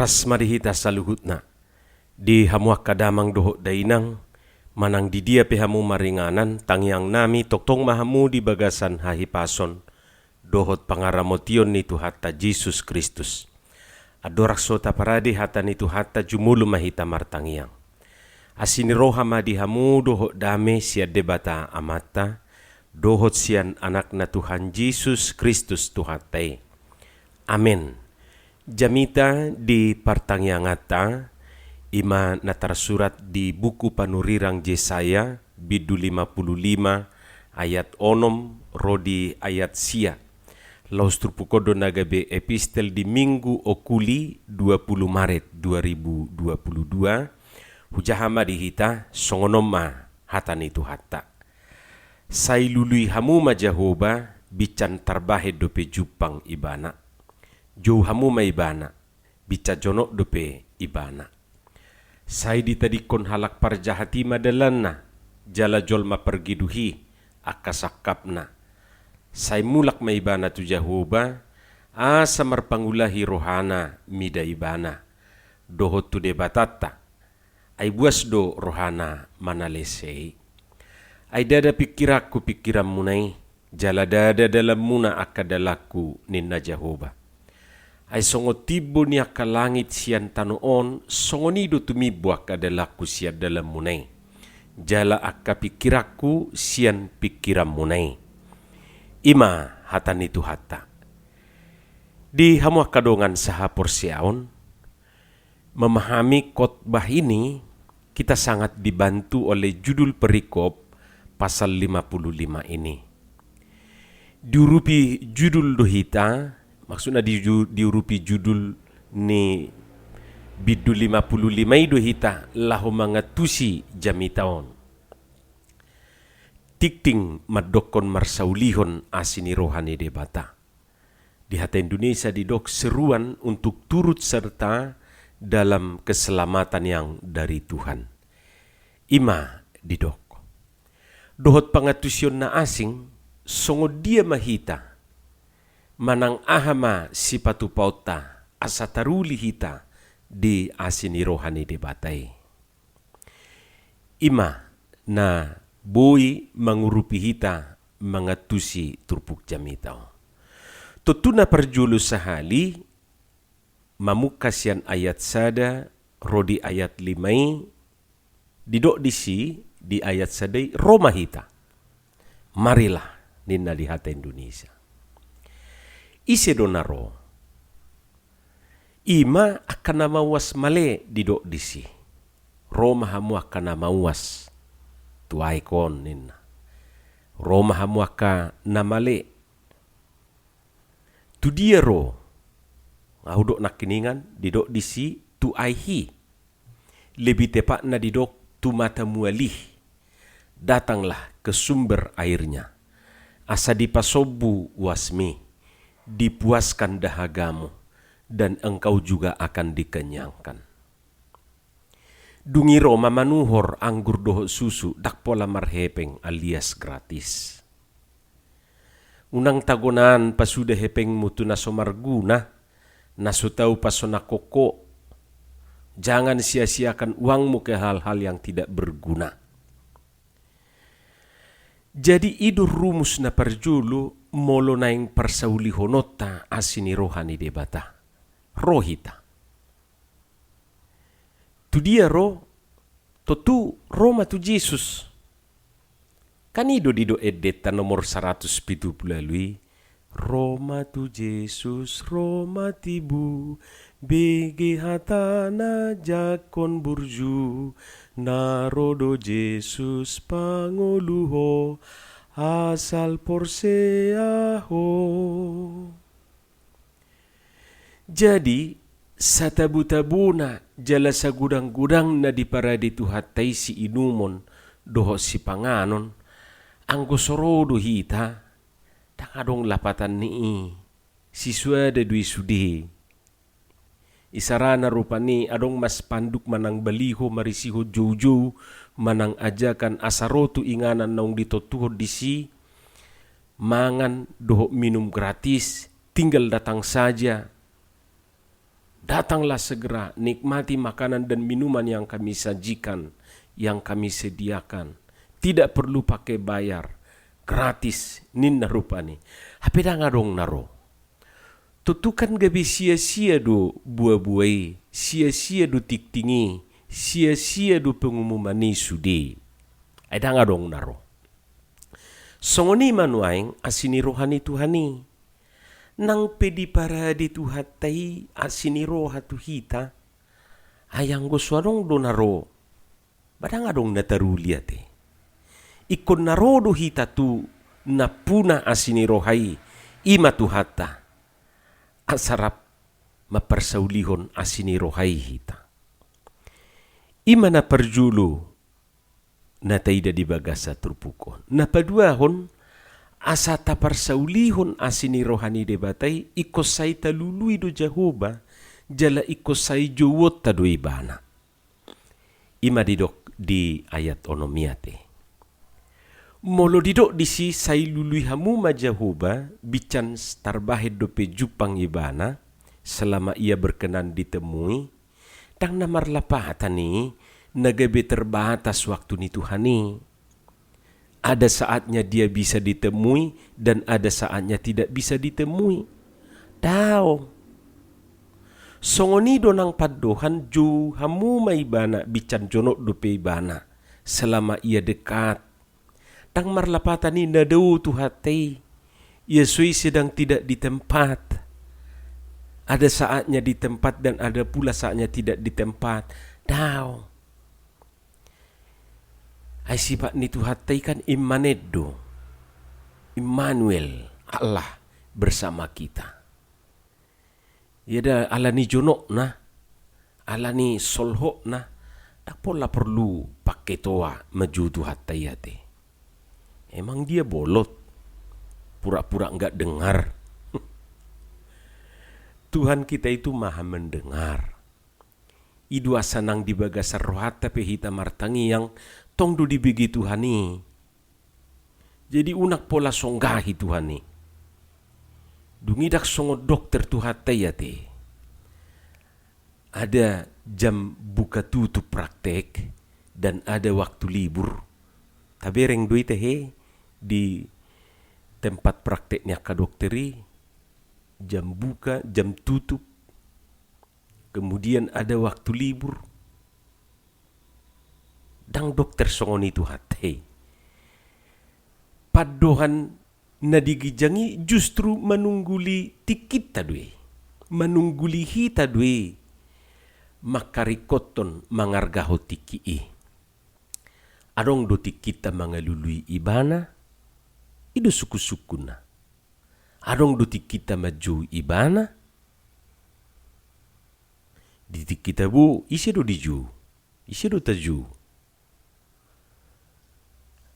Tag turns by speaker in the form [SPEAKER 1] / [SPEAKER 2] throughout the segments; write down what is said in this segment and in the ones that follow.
[SPEAKER 1] Aras marihita saluhutna. Di hamuak kadamang doho dainang, manang di dia pehamu maringanan, tangyang nami toktong mahamu di bagasan hahipason, dohot pangaramotion ni Tuhata Jesus Kristus. Adorak sota parade hata ni Tuhata jumulu mahita martangyang. Asiniroha madihamu dohot dame sia debata amata, dohot sian anak na Tuhan Jesus Kristus Tuhatai. Amin. Jamita di partangyangata, ima natarsurat di buku panurirang Yesaya bidu 55 ayat onom rodi ayat sia. Laus trupukodo nagabe epistel di Minggu Okuli 20 Maret 2022. Hujahama dihita songonoma hatani Tuhata. Say lului hamu ma Jehovah bican tarbahe dope jupang ibana. Jou hamu ma ibana bica jonok dope ibana. Say ditadikon halak parjahati madalanna, jala jolma pergiduhi akasakapna. Say mulak maibana tu Jehovah, asa marpangulahi rohana mida ibana. Dohot tu debatata, ay buas do rohana manalesei. Ay dada pikirakku pikiran munai, jala dada dalam muna akadalaku ninna Jehovah. Ay songo tibo ni akalangit siyan tanoon, songo nido tumibo akadalaku siya dalam munay. Jala akapikiraku siyan pikiran munay. Ima hatan itu hata. Di hamu akadongan sahapor siaon, memahami khotbah ini, kita sangat dibantu oleh judul perikop pasal 55 ini. Diurupi judul dohita, maksudnya diurupi judul ni bidu 55 itu hita lahu mangatusi jamitaon. Tikting madokon marsaulihon asini rohani debata. Di hata Indonesia didok seruan untuk turut serta dalam keselamatan yang dari Tuhan. Ima didok. Dohot pangatusion na asing, songo dia mahita. Manang ahama sipatu pauta asataruli hita di asini rohani debatai. Ima na boi mangurupi hita mangatusi turpuk jamitao. Tutuna perjulu sahali mamukasian ayat sada rodi ayat 5 didok disi di ayat sadai Roma hita. Marilah ninna di hata Indonesia. Ise donaro. Ima akan namawas male didok disi. Roma hamu akan namawas. Tuai kon ninna. Roma hamu akan namale. Tu dia ro. Ngahudok nakiningan didok disi tu aihi. Lebih tepatnya didok tu mata mualih. Datanglah ke sumber airnya. Asa dipasobu wasmi. Dipuaskan dahagamu, dan engkau juga akan dikenyangkan. Dungi Roma manuhor anggur doho susu dak pola marhepeng alias gratis. Unang tagonan pasuda hepeng mutu naso marguna, naso tau pasona koko. Jangan sia-siakan uangmu ke hal-hal yang tidak berguna. Jadi idur rumus na parjulu molo naing parsauli honota asini rohani debata. Rohita. Tu dia roh, tu Roma tu Jesus. Kanido dido edeta nomor 170 lui. Roma tu Jesus, Roma tibu, bege hatana jakon burju, narodo Jesus pangoluho, asal porseaho. Jadi, satabu-tabuna jala sa gudang-gudang na di paradi Tuhatai si inumon, doho si panganon, anggo sorodo hita, takadong lapatan ni siswa da dui sudi. Isarana rupani adong mas panduk manang baliho marisiho jojo manang ajakan asarotu inganan naung ditotuho disi mangan doho minum gratis tinggal datang saja Datanglah segera, nikmati makanan dan minuman yang kami sajikan, yang kami sediakan. Tidak perlu pakai bayar, gratis, ninna rupani. Hape da nga dong naro. Tutukan gabi sia-sia do buah-buai, sia-sia do tiktingi, sia-sia do pengumuman ni sudi. Ay da nga dong naro. Songoni manuaing asini rohani Tuhani. Nang pedi para di tuhatai asiniro hatu hita ayang goswarong do naro badang adong natarulia te ikon naro do hita tu napuna asiniro hai ima tuhata asarap mapersaulihon asiniro hai hita ima na perjulu na taida di bagasa turpukon na paduahon asa tapar saulihon asini rohani debatai ikosai talului do Jehovah jala ikosai jowot ta do ibana. Ima didok di ayat onomiate. Molo didok disi sai lului hamu ma Jehovah bican tarbahed dope jupang ibana selama ia berkenan ditemui tang namar lapahatani nagabe terbatas waktu ni Tuhani. Ada saatnya dia bisa ditemui dan ada saatnya tidak bisa ditemui. Tao. Songoni donang padohan ju hamu maibana bican jonok dope ibana selama ia dekat. Tang marlapatan ni nadau tuhatei. Yesui sedang tidak di tempat. Ada saatnya di tempat dan ada pula saatnya tidak di tempat. Tao. Ay sifat ni Tuhatai kan Immanedo, Immanuel, Allah bersama kita. Yada ala ni jonok na, ala ni solho na, tak pola perlu pakai toa maju Tuhatai ate. Emang dia bolot, pura-pura enggak dengar. Tuhan kita itu maha mendengar. Idu asanang di bagasar rohata pehita martangi yang tong do dibigi Tuhani. Jadi unak pola songgahi Tuhani. Dungidak songo dokter Tuhatai ate. Ada jam buka tutup praktek dan ada waktu libur. Tabereng duit he di tempat prakteknya ka dokteri jam buka, jam tutup. Kemudian ada waktu libur. Dang dokter songoni Tuhatai. Padohan na digijangi justru manungguli tikit tadwe. Manungguli hita dwe. Makarikoton mangargaho tikii. Arong do tikita mangalului ibana. Ido suku-sukuna. Arong do tikita maju ibana. Di kita bu isi do diju, isi do taju.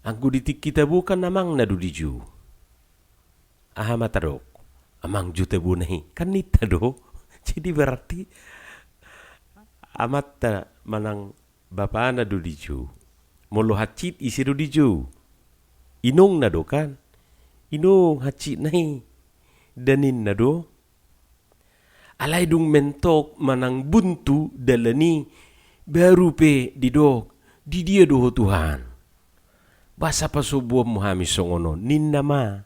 [SPEAKER 1] Angku di kita bu kan namang na do diju. Aha matarok, amang juta bu nahi kan nita do. Jadi berarti amat ta manang bapa na do diju. Molo hacit isi do diju. Inong na do kan, inong hacit nahi danin na do. Alay dung mentok manang buntu dalani baru pe didok di dia doho Tuhan. Basa pa subuh muhami songono ninna ma.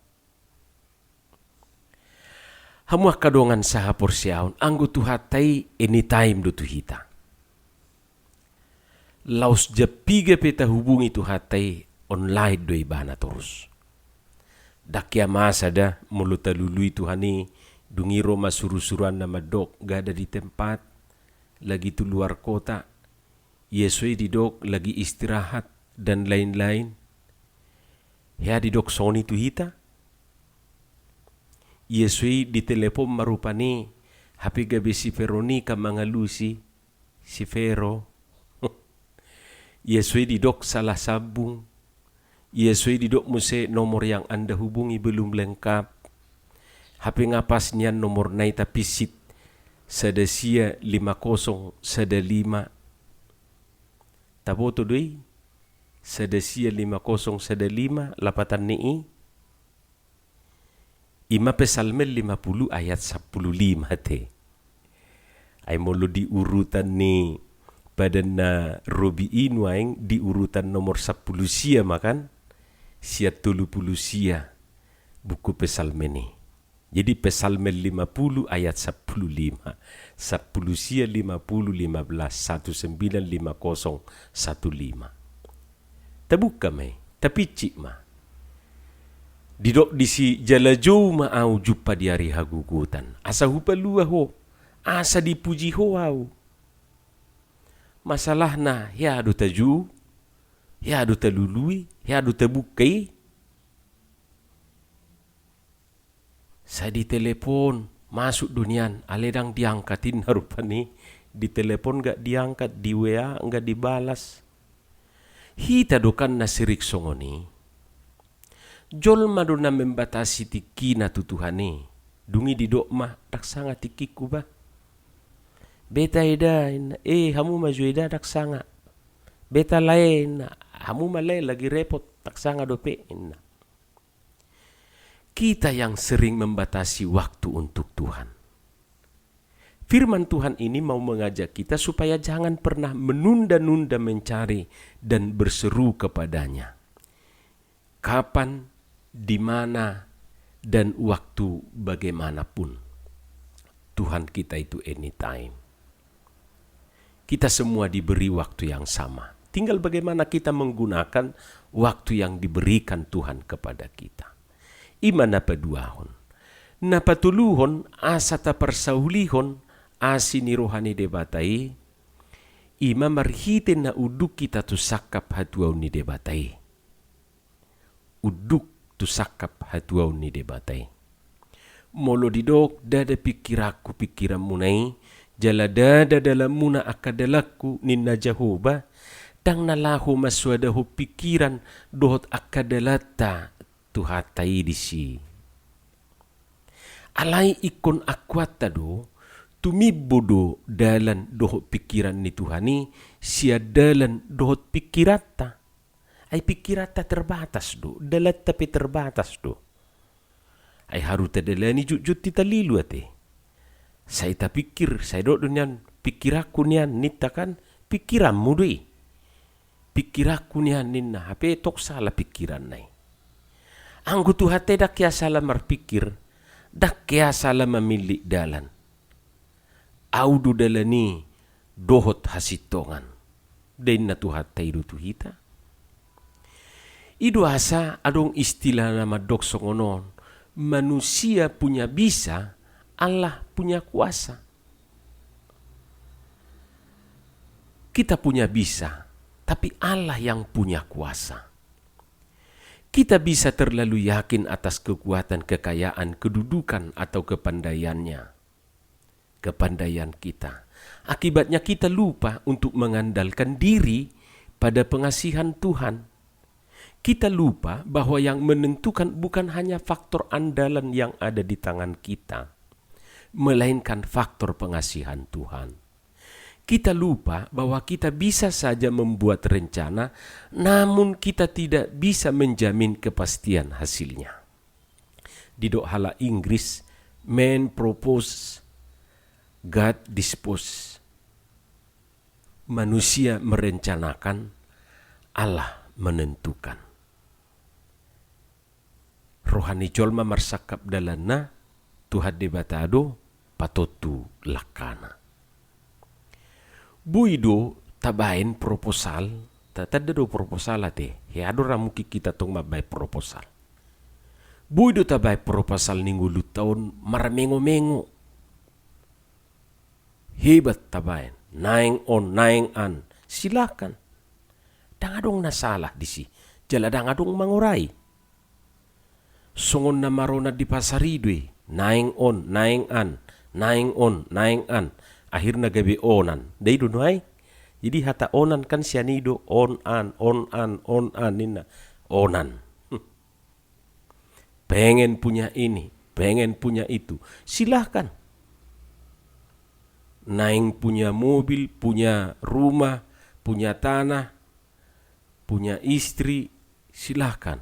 [SPEAKER 1] Hamuak kadongan saha porsiaon anggo Tuhatai anytime do tuhita. Laus japiga peta hubungi Tuhatai online do ibana terus. Dakya masa da mulut talului Tuhani. Dungiro masuru-suruan nama dok gak ada di tempat lagi tu luar kota Yesui di dok lagi istirahat dan lain-lain ya di dok soni tu hita Yesui di telepon marupani HP gabe si Veronica mangalusi si Vero Yesui di dok salah sambung Yesui di dok muse nomor yang Anda hubungi belum lengkap HP ngapasnya nomor nai tapi sit sedesia 50 sede 5 taboto doi sedesia 50 sede 5 lapatan nii Ima pesalmel 50 ayat 15 te Ay molo di urutan ni pada na robiin waeng di urutan nomor 10 sia makan sia 30 sia buku Pesalme ni. Jadi Pesalme 50 ayat 15. 10 sia 50 15 1950 15. Tabuka mai, tapicik ma. Didok disi jala jauh ma au jumpa di hari hagugutan. Asa hupalua ho, asa dipuji ho au. Masalah na ya adu taju, ya adu talului, ya adu tabukai. Saya di telepon, masuk dunian, aledang diangkatin harupani. Di telepon gak diangkat, di WA gak dibalas. Hita dokan na sirik songoni. Jol madona membatasi tikina tutuhani. Dungi di dok mah, tak sangat tikiku ba. Beta eda, hamu maju eda tak sangat. Beta lain, hamu malai lagi repot, tak sangat dope. Kita yang sering membatasi waktu untuk Tuhan. Firman Tuhan ini mau mengajak kita supaya jangan pernah menunda-nunda mencari dan berseru kepadanya. Kapan, di mana, dan waktu bagaimanapun. Tuhan kita itu anytime. Kita semua diberi waktu yang sama. Tinggal bagaimana kita menggunakan waktu yang diberikan Tuhan kepada kita. Ima napaduahon. Napatuluhon asata persaulihon asini rohani debatai. Ima marhiten na uduk kita tu sakap hatuaw ni debatai. Uduk tu sakap hatuaw ni debatai. Molo didok dada pikiraku pikiran munai. Jala dada dalam muna akadalaku ninna Jehovah. Dang nalahu maswadahu pikiran dohot akadalata tuhatai disi. Alai ikon akwata do tumibodo dalan dohot pikiran ni Tuhani sia dalan dohot pikirata. Ay pikirata terbatas do, dalat tapi terbatas do. Ay haruta dalani jujut tita lilu ate. Saya tak pikir, saya dok dunyan pikiraku nian nita kan pikiranmu doi. Pikiraku nian ninna hape tok salah pikiran nai. Anggu tu hati dak ya salah marpikir, dak ya salah memilih dalan. Audu dalani dohot hasitongan. Denna tu hati itu tu hita. Idu asa adong istilah nama dok songonon. Manusia punya bisa, Allah punya kuasa. Kita punya bisa, tapi Allah yang punya kuasa. Kita bisa terlalu yakin atas kekuatan, kekayaan, kedudukan, atau kepandaiannya. Kepandaian kita. Akibatnya kita lupa untuk mengandalkan diri pada pengasihan Tuhan. Kita lupa bahwa yang menentukan bukan hanya faktor andalan yang ada di tangan kita, melainkan faktor pengasihan Tuhan. Kita lupa bahwa kita bisa saja membuat rencana, namun kita tidak bisa menjamin kepastian hasilnya. Di doa Inggris, man propose, God dispose. Manusia merencanakan, Allah menentukan. Rohani jolma marsakap dalana, Tuhan debatado, patotu lakana. Buido tabain proposal, tada do proposal ate, he ado ramuki kita tong mabay proposal. Buido tabay proposal ningulu taon maramengo-mengo. Hebat tabain, naing on, naing an, silakan. Dangadong nasalah disi, jala dangadong mangurai. Songon na marona di pasaridwe, naing on, naing an, naing on, naing an. Akhirnya gabi onan. Day do ay. Jadi hata onan kan sianido on an nina onan. Pengen punya ini, pengen punya itu. Silahkan. Naing punya mobil, punya rumah, punya tanah, punya istri, silahkan.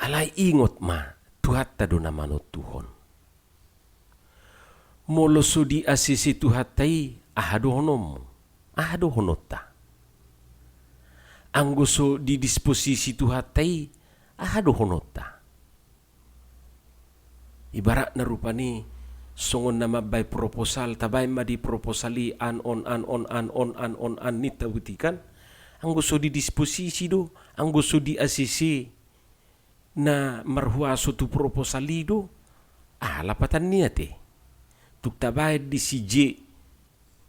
[SPEAKER 1] Alai ingot ma, tuhat tado na manut Tuhon. Moloso di asisi tuhatai ahado honom. Ahado honota. Anggoso di disposisi tuhatai ahado honota. Ibarat na rupa ni songon na mabay proposal tabay madi proposali an on ni tawutikan. Anggoso di disposisi do, anggoso di asisi na marhuaso tu proposali do. Lapatan niya te. Tuktabay di si J,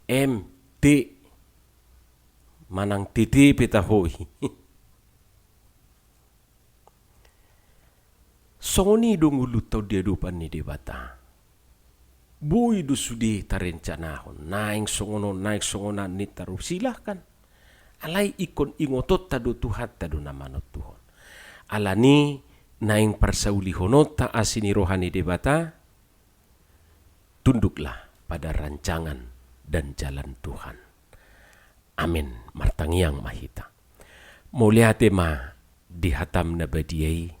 [SPEAKER 1] M, T. Manang titi petahoy. Songoni dong ulutaw dia dupan ni debata. Boy do sudi tarencanahon. Naing songonan ni tarup. Silahkan. Alay ikon ingotot tado tuhat tado namanot tuhon. Alani naing parsauli honot ta asini rohani debata. Tunduklah pada rancangan dan jalan Tuhan. Amin. Martangiang mahita. Muliate ma dihatam na badiyay.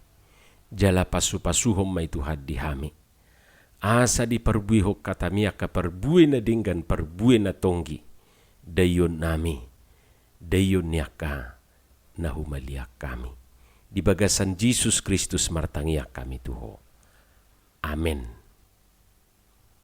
[SPEAKER 1] Jala pasu-pasuhom may Tuhan dihami. Asa di perbuihok katamia ka perbuih na dinggan perbuih na tonggi. Dayon nami. Dayon niyaka na humaliak kami. Di bagasan Jesus Kristus martangiak kami tuho. Amen.